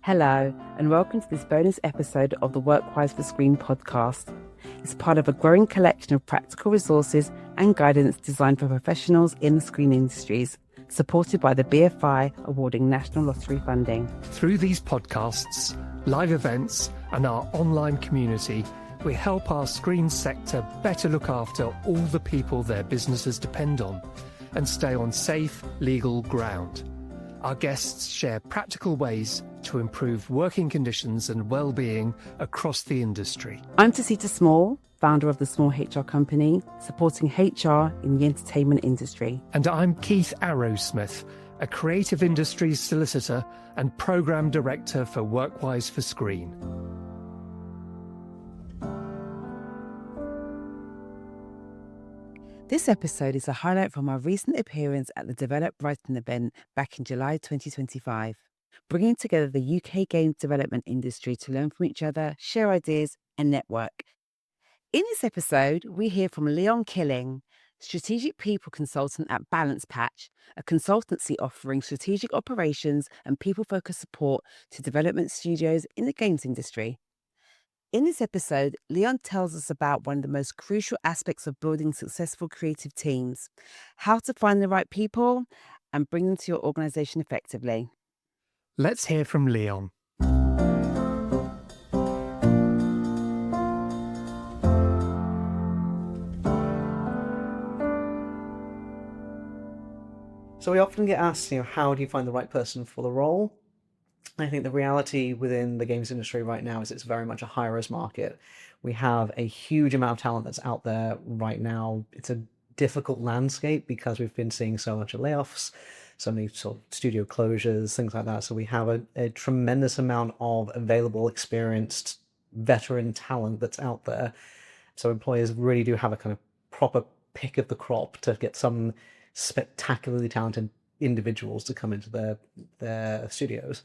Hello, and welcome to this bonus episode of the Workwise for Screen podcast. It's part of a growing collection of practical resources and guidance designed for professionals in the screen industries, supported by the BFI awarding National Lottery funding. Through these podcasts, live events, and our online community, we help our screen sector better look after all the people their businesses depend on and stay on safe, legal ground. Our guests share practical ways to improve working conditions and well-being across the industry. I'm Tacita Small, founder of the Small HR Company, supporting HR in the entertainment industry. And I'm Keith Arrowsmith, a creative industries solicitor and programme director for Workwise for Screen. This episode is a highlight from our recent appearance at the Develop Brighton event back in July 2025, bringing together the UK games development industry to learn from each other, share ideas, and network. In this episode, we hear from Leon Killin, Strategic People Consultant at BalancePatch, a consultancy offering strategic operations and people-focused support to development studios in the games industry. In this episode, Leon tells us about one of the most crucial aspects of building successful creative teams, how to find the right people and bring them to your organisation effectively. Let's hear from Leon. So we often get asked, how do you find the right person for the role? I think the reality within the games industry right now is it's very much a high-risk market. We have a huge amount of talent that's out there right now. It's a difficult landscape because we've been seeing so much of layoffs, so many sort of studio closures, things like that. So we have a tremendous amount of available, experienced, veteran talent that's out there. So employers really do have a kind of proper pick of the crop to get some spectacularly talented individuals to come into their studios.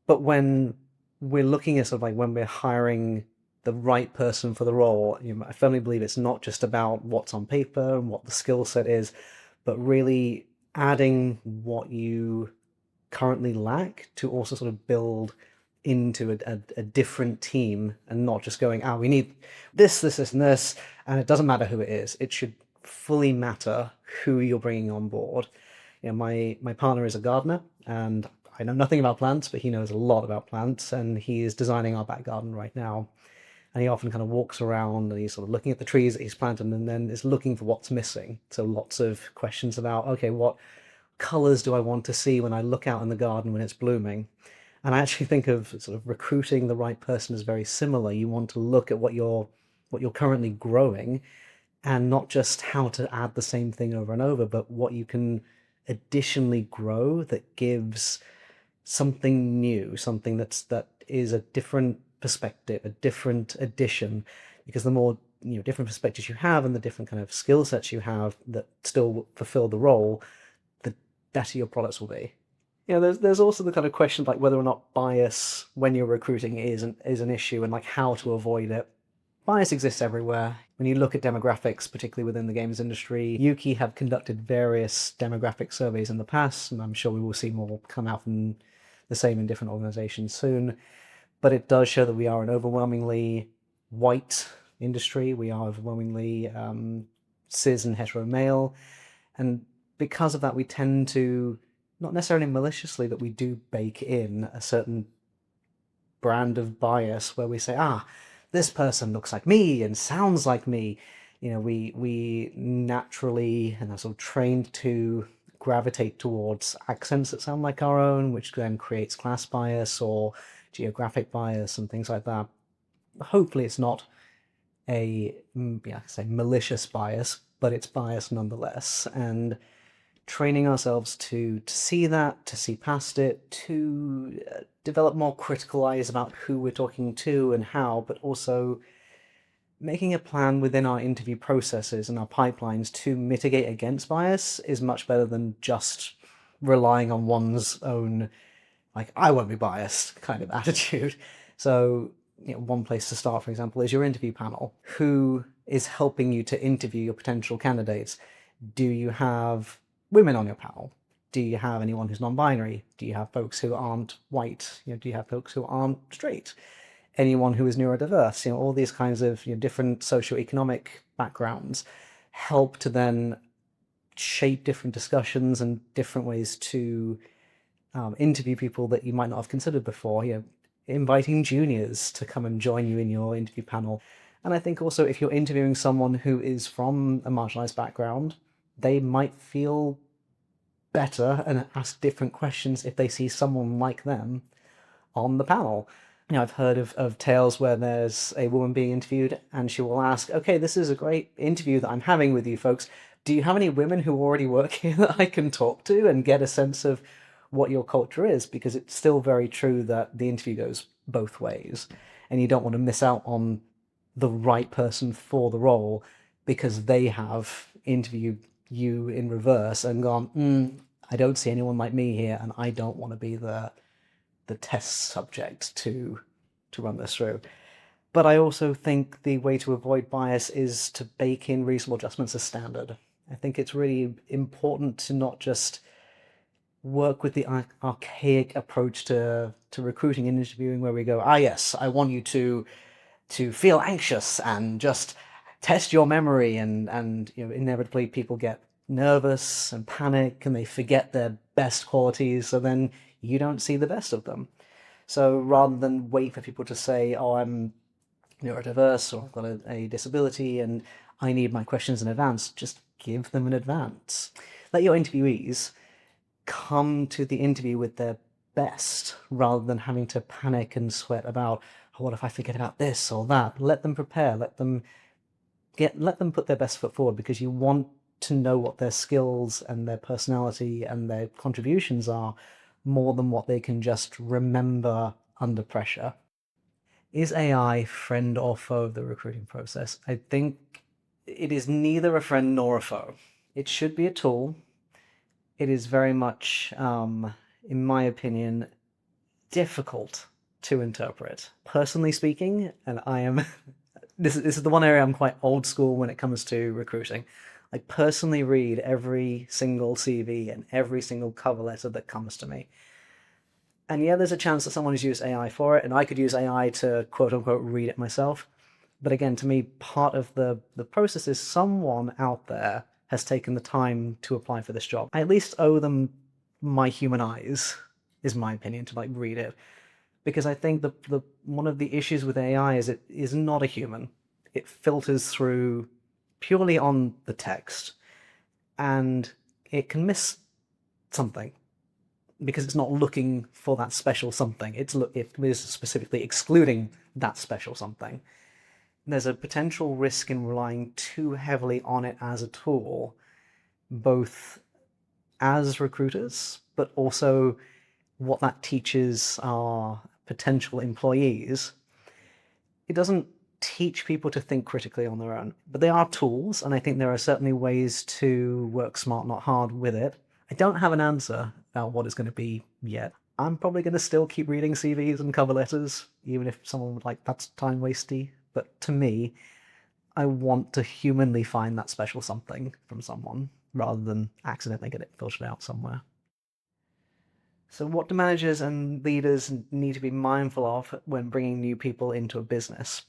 But when we're looking at sort of like when we're hiring the right person for the role, I firmly believe it's not just about what's on paper and what the skill set is, but really adding what you currently lack to also sort of build into a different team and not just going, we need this, and this, and it doesn't matter who it is. It should fully matter who you're bringing on board. My partner is a gardener, and I know nothing about plants, but he knows a lot about plants, and he is designing our back garden right now. And he often kind of walks around and he's sort of looking at the trees that he's planted and then is looking for what's missing. So lots of questions about, okay, what colors do I want to see when I look out in the garden when it's blooming? And I actually think of sort of recruiting the right person as very similar. You want to look at what you're currently growing and not just how to add the same thing over and over, but what you can additionally grow that gives something new, something that is a different perspective, a different addition, because the more different perspectives you have and the different kind of skill sets you have that still fulfill the role, the better your products will be. There's also the kind of question like whether or not bias when you're recruiting is an issue and like how to avoid it. Bias exists everywhere. When you look at demographics, particularly within the games industry, Yuki have conducted various demographic surveys in the past, and I'm sure we will see more come out from the same in different organizations soon. But it does show that we are an overwhelmingly white industry. We are overwhelmingly cis and hetero male. And because of that, we tend to, not necessarily maliciously, but we do bake in a certain brand of bias where we say, this person looks like me and sounds like me. We naturally and are sort of trained to gravitate towards accents that sound like our own, which then creates class bias or geographic bias and things like that. Hopefully it's not a malicious bias, but it's bias nonetheless. And training ourselves to see that, to see past it, to develop more critical eyes about who we're talking to and how, but also making a plan within our interview processes and our pipelines to mitigate against bias is much better than just relying on one's own, like, I won't be biased kind of attitude. So, one place to start, for example, is your interview panel. Who is helping you to interview your potential candidates? Do you have women on your panel? Do you have anyone who's non-binary? Do you have folks who aren't white? Do you have folks who aren't straight? Anyone who is neurodiverse? All these kinds of different socioeconomic backgrounds help to then shape different discussions and different ways to interview people that you might not have considered before. Inviting juniors to come and join you in your interview panel. And I think also if you're interviewing someone who is from a marginalized background, they might feel better and ask different questions if they see someone like them on the panel. I've heard of tales where there's a woman being interviewed and she will ask, okay, this is a great interview that I'm having with you folks. Do you have any women who already work here that I can talk to and get a sense of what your culture is? Because it's still very true that the interview goes both ways, and you don't want to miss out on the right person for the role because they have interviewed you in reverse and gone, I don't see anyone like me here, and I don't want to be the test subject to run this through. But I also think the way to avoid bias is to bake in reasonable adjustments as standard. I think it's really important to not just work with the archaic approach to recruiting and interviewing where we go, yes, I want you to feel anxious and just test your memory, and inevitably people get nervous and panic and they forget their best qualities, so then you don't see the best of them. So rather than wait for people to say, I'm neurodiverse or I've got a disability and I need my questions in advance, just give them in advance. Let your interviewees come to the interview with their best rather than having to panic and sweat about, what if I forget about this or that? Let them prepare, let them put their best foot forward, because you want to know what their skills and their personality and their contributions are more than what they can just remember under pressure. Is AI friend or foe of the recruiting process? I think it is neither a friend nor a foe. It should be a tool. It is very much, in my opinion, difficult to interpret. Personally speaking, and I am this is the one area I'm quite old school when it comes to recruiting. I personally read every single CV and every single cover letter that comes to me. And yeah, there's a chance that someone has used AI for it, and I could use AI to quote unquote read it myself. But again, to me, part of the process is someone out there has taken the time to apply for this job. I at least owe them my human eyes, is my opinion, to read it. Because I think the one of the issues with AI is it is not a human. It filters through purely on the text, and it can miss something because it's not looking for that special something. It is specifically excluding that special something. There's a potential risk in relying too heavily on it as a tool, both as recruiters, but also what that teaches our potential employees. It doesn't teach people to think critically on their own, but they are tools, and I think there are certainly ways to work smart, not hard with it. I don't have an answer about what it's going to be yet. I'm probably going to still keep reading CVs and cover letters, even if someone would that's time wasty. But to me, I want to humanly find that special something from someone rather than accidentally get it filtered out somewhere. So what do managers and leaders need to be mindful of when bringing new people into a business?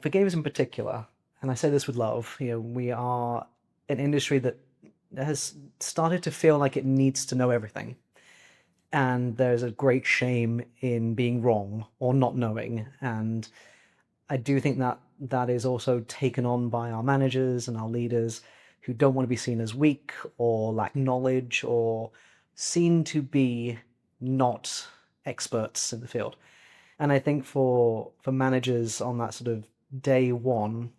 For games in particular, and I say this with love, we are an industry that has started to feel like it needs to know everything. And there's a great shame in being wrong or not knowing. And I do think that is also taken on by our managers and our leaders who don't want to be seen as weak or lack knowledge or seen to be not experts in the field. And I think for managers on that sort of day one,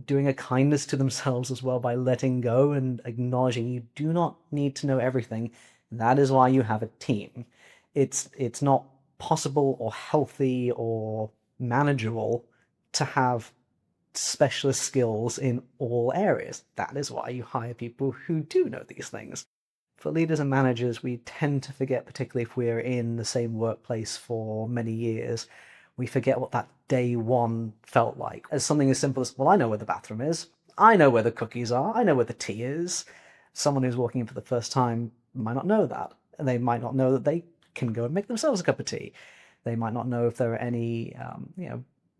doing a kindness to themselves as well by letting go and acknowledging you do not need to know everything. That is why you have a team. It's not possible or healthy or manageable to have specialist skills in all areas. That is why you hire people who do know these things. For leaders and managers, we tend to forget, particularly if we're in the same workplace for many years, we forget what that day one felt like. As something as simple as, well, I know where the bathroom is, I know where the cookies are, I know where the tea is. Someone who's walking in for the first time might not know that. And they might not know that they can go and make themselves a cup of tea. They might not know if there are any,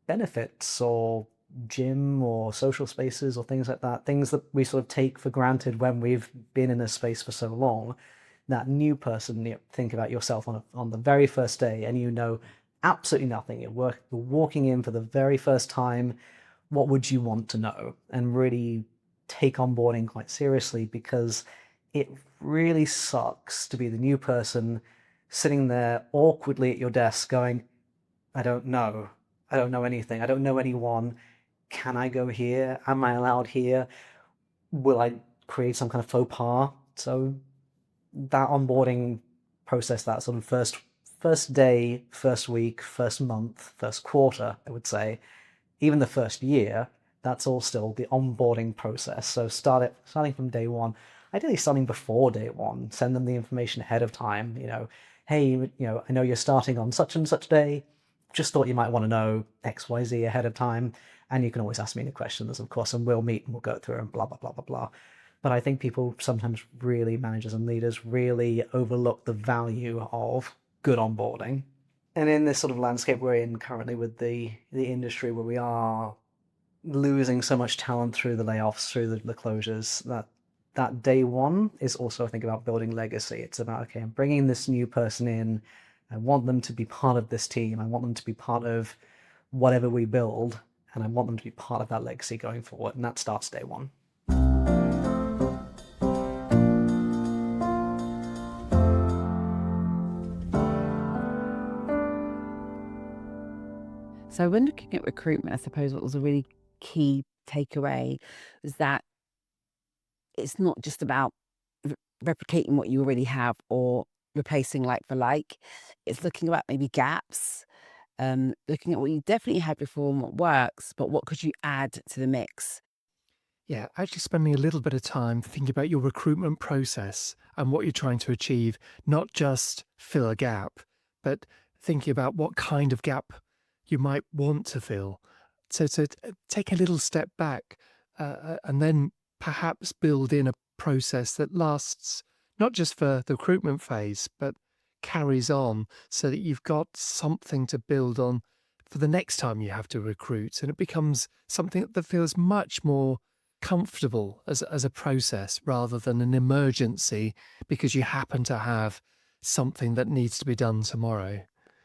benefits or gym or social spaces or things like that, things that we sort of take for granted when we've been in a space for so long. That new person, think about yourself on the very first day, and you know absolutely nothing. You're walking in for the very first time. What would you want to know? And really take onboarding quite seriously, because it really sucks to be the new person sitting there awkwardly at your desk going, I don't know. I don't know anything. I don't know anyone. Can I go here? Am I allowed here? Will I create some kind of faux pas? So that onboarding process, that sort of first day, first week, first month, first quarter, I would say, even the first year, that's all still the onboarding process. So starting from day one, ideally starting before day one, send them the information ahead of time. Hey, I know you're starting on such and such day. Just thought you might want to know X, Y, Z ahead of time. And you can always ask me any questions, of course, and we'll meet and we'll go through and blah, blah, blah, blah, blah. But I think people sometimes really, managers and leaders really overlook the value of good onboarding. And in this sort of landscape we're in currently with the industry, where we are losing so much talent through the layoffs, through the closures, that day one is also, I think, about building legacy. It's about, okay, I'm bringing this new person in. I want them to be part of this team. I want them to be part of whatever we build, and I want them to be part of that legacy going forward. And that starts day one. So when looking at recruitment, I suppose what was a really key takeaway was that it's not just about replicating what you already have or replacing like for like. It's looking about maybe gaps, looking at what you definitely had before and what works, but what could you add to the mix? Yeah, actually spending a little bit of time thinking about your recruitment process and what you're trying to achieve, not just fill a gap, but thinking about what kind of gap you might want to fill. So take a little step back and then perhaps build in a process that lasts not just for the recruitment phase, but carries on so that you've got something to build on for the next time you have to recruit. And it becomes something that feels much more comfortable as a process rather than an emergency because you happen to have something that needs to be done tomorrow.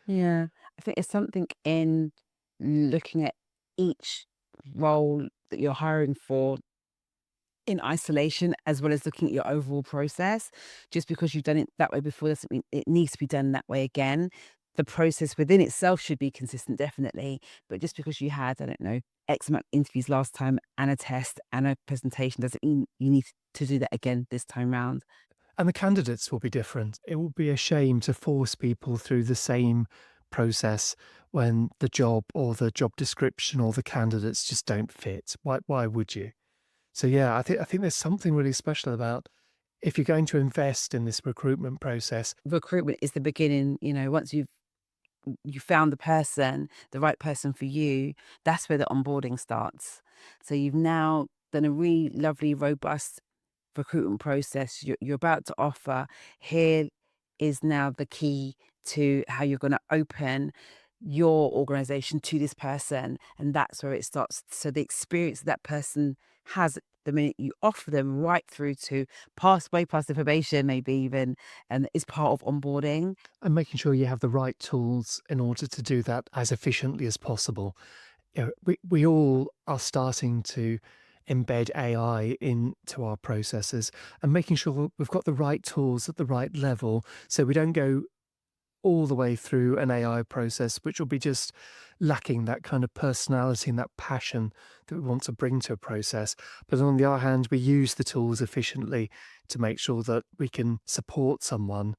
Yeah, I think it's something in looking at each role that you're hiring for in isolation, as well as looking at your overall process. Just because you've done it that way before doesn't mean it needs to be done that way again. The process within itself should be consistent, definitely. But just because you had, I don't know, X amount of interviews last time and a test and a presentation doesn't mean you need to do that again this time round. And the candidates will be different. It would be a shame to force people through the same process when the job or the job description or the candidates just don't fit. Why would you? So yeah, I think there's something really special about if you're going to invest in this recruitment process. Recruitment is the beginning, once you found the right person for you, that's where the onboarding starts. So you've now done a really lovely, robust recruitment process. You're about to offer. Here is now the key to how you're going to open your organization to this person. And that's where it starts. So the experience that person has the minute you offer them right through to way past the probation, maybe even, and is part of onboarding. And making sure you have the right tools in order to do that as efficiently as possible. We all are starting to embed AI into our processes and making sure we've got the right tools at the right level so we don't go all the way through an AI process, which will be just lacking that kind of personality and that passion that we want to bring to a process. But on the other hand, we use the tools efficiently to make sure that we can support someone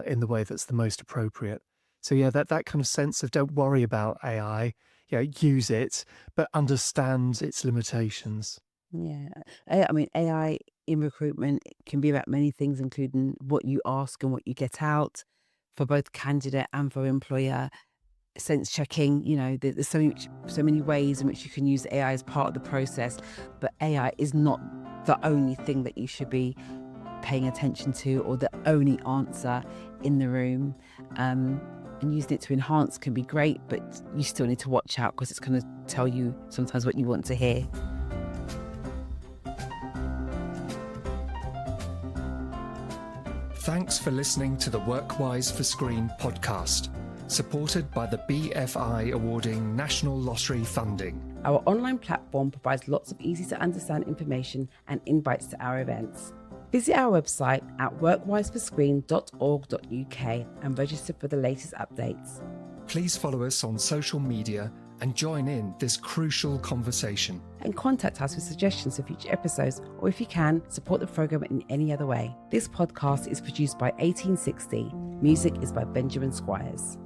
in the way that's the most appropriate. So yeah, that kind of sense of don't worry about AI, use it, but understand its limitations. Yeah. I mean, AI in recruitment can be about many things, including what you ask and what you get out for both candidate and for employer. Sense checking, there's so many ways in which you can use AI as part of the process, but AI is not the only thing that you should be paying attention to or the only answer in the room. And using it to enhance can be great, but you still need to watch out because it's going to tell you sometimes what you want to hear. Thanks for listening to the Workwise for Screen podcast, supported by the BFI awarding National Lottery funding. Our online platform provides lots of easy to understand information and invites to our events. Visit our website at workwiseforscreen.org.uk and register for the latest updates. Please follow us on social media and join in this crucial conversation. And contact us with suggestions for future episodes, or if you can, support the programme in any other way. This podcast is produced by 1860. Music is by Benjamin Squires.